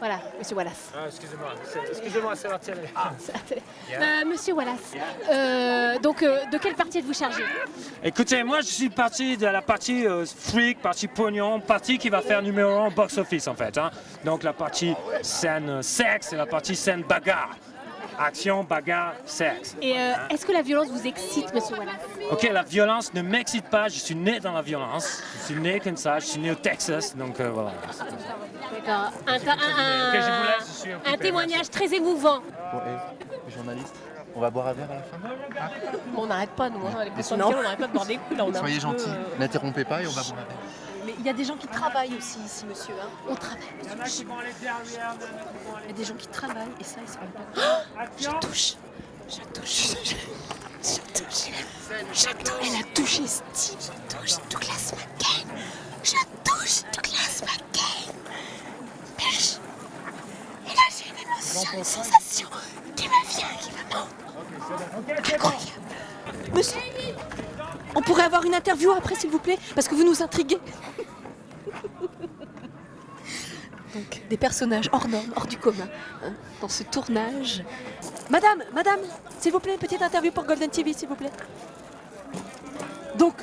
Voilà, Monsieur Wallace. Ah, excusez-moi, c'est la télé. C'est la télé. Monsieur Wallace, donc de quelle partie êtes-vous chargé? Écoutez, moi je suis parti de la partie fric, partie pognon, partie qui va faire numéro 1 box-office en fait. Hein. Donc la partie scène sexe et la partie scène bagarre. Action, bagarre, sexe. Et est-ce que la violence vous excite, Monsieur Wallace? Ok, la violence ne m'excite pas, je suis né dans la violence. Je suis né comme ça, je suis né au Texas, donc voilà. D'accord. Un témoignage très émouvant. Bon, journaliste, on va boire un verre à la fin. On n'arrête pas, nous, hein, les potentiels, on n'arrête pas de boire des coups. Là, on Soyez gentils, n'interrompez pas et on va boire un verre. Mais il y a des gens qui travaillent aussi ici, monsieur. Hein. On travaille. Il y a des gens qui travaillent et ça, ils se rendent pas. Je touche. Elle a touché Steve. Je touche Douglas McCain. Je touche Douglas McCain. Et là, j'ai une émotion, une sensation qui me vient, qui me monte. Incroyable. Monsieur, on pourrait avoir une interview après, s'il vous plaît, parce que vous nous intriguez. Donc, des personnages hors normes, hors du commun, hein, dans ce tournage. Madame, s'il vous plaît, petite interview pour Golden TV, s'il vous plaît. Donc,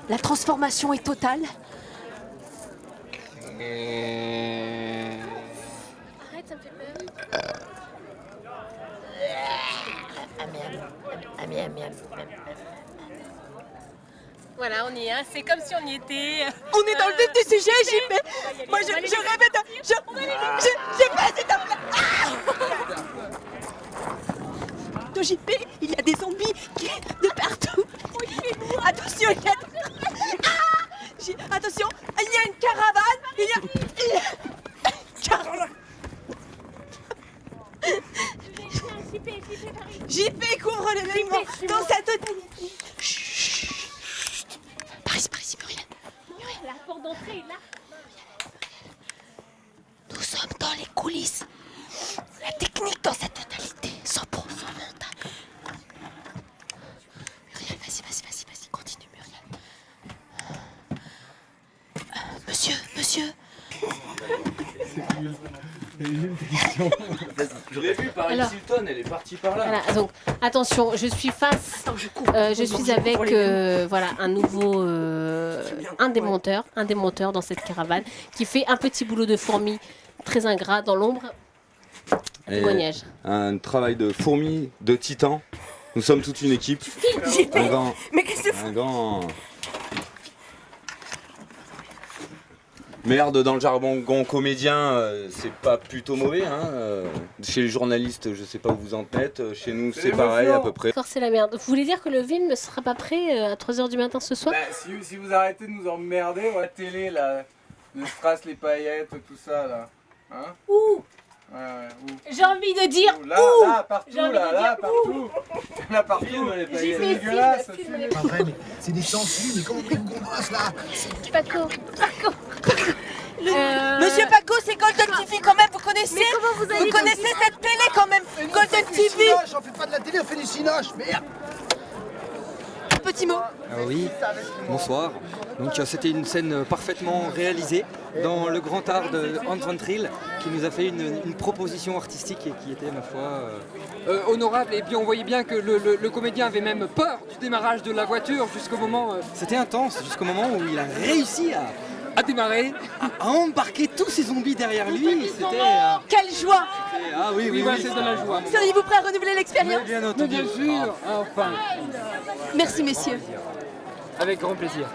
la transformation est totale. Arrête, ça me fait peur. Voilà, on y est, hein. C'est comme si on y était. On est dans le vif du sujet, JP. Moi, je rêvais de... J'ai pas cette de JP, il y a des zombies qui de partout. Attention, il y a... Attention, il y a une caravane. Il y a... Caravane. JP couvre l'événement dans sa totalité. Paris, Muriel. La porte d'entrée est là. Nous sommes dans les coulisses. La technique dans sa totalité. 100% montage. Muriel, vas-y, continue, Muriel. Monsieur. Je l'ai vu par Hilton, elle est partie par là. Voilà, donc attention, je suis face. Je suis avec voilà, un nouveau un des monteurs dans cette caravane qui fait un petit boulot de fourmi très ingrat dans l'ombre. Témoignage. Un travail de fourmi, de titan. Nous sommes toute une équipe. Mais qu'est-ce que c'est? Un grand. Merde, dans le jargon comédien, c'est pas plutôt mauvais. Hein. Chez les journalistes, je sais pas où vous en êtes. Chez nous, c'est pareil à peu près. C'est la merde. Vous voulez dire que le film ne sera pas prêt à 3h du matin ce soir? Si vous arrêtez de nous emmerder, la télé, là, le strass, les paillettes, tout ça, là. Hein? Où? Ouais, où? J'ai envie de dire où? Là, partout, là, partout. Là, partout, les paillettes. C'est dégueulasse. C'est pas vrai, mais c'est des sangsues, mais comment vous gosse là? Paco. Monsieur Paco, c'est Golden TV quand même, vous connaissez? Vous connaissez cette télé quand même? Golden TV. On fait pas de la télé, on fait des cinoches, merde! Petit mot. Oui, bonsoir. Donc c'était une scène parfaitement réalisée dans le grand art de Hans von Trill qui nous a fait une proposition artistique et qui était, ma foi, honorable. Et puis on voyait bien que le comédien avait même peur du démarrage de la voiture jusqu'au moment... C'était intense, jusqu'au moment où il a réussi à démarrer, à embarquer tous ces zombies derrière lui. C'était... Quelle joie! Ah oui, c'est de la joie. Seriez-vous prêt à renouveler l'expérience? Bien entendu. Bien sûr, enfin. Merci messieurs. Avec grand plaisir.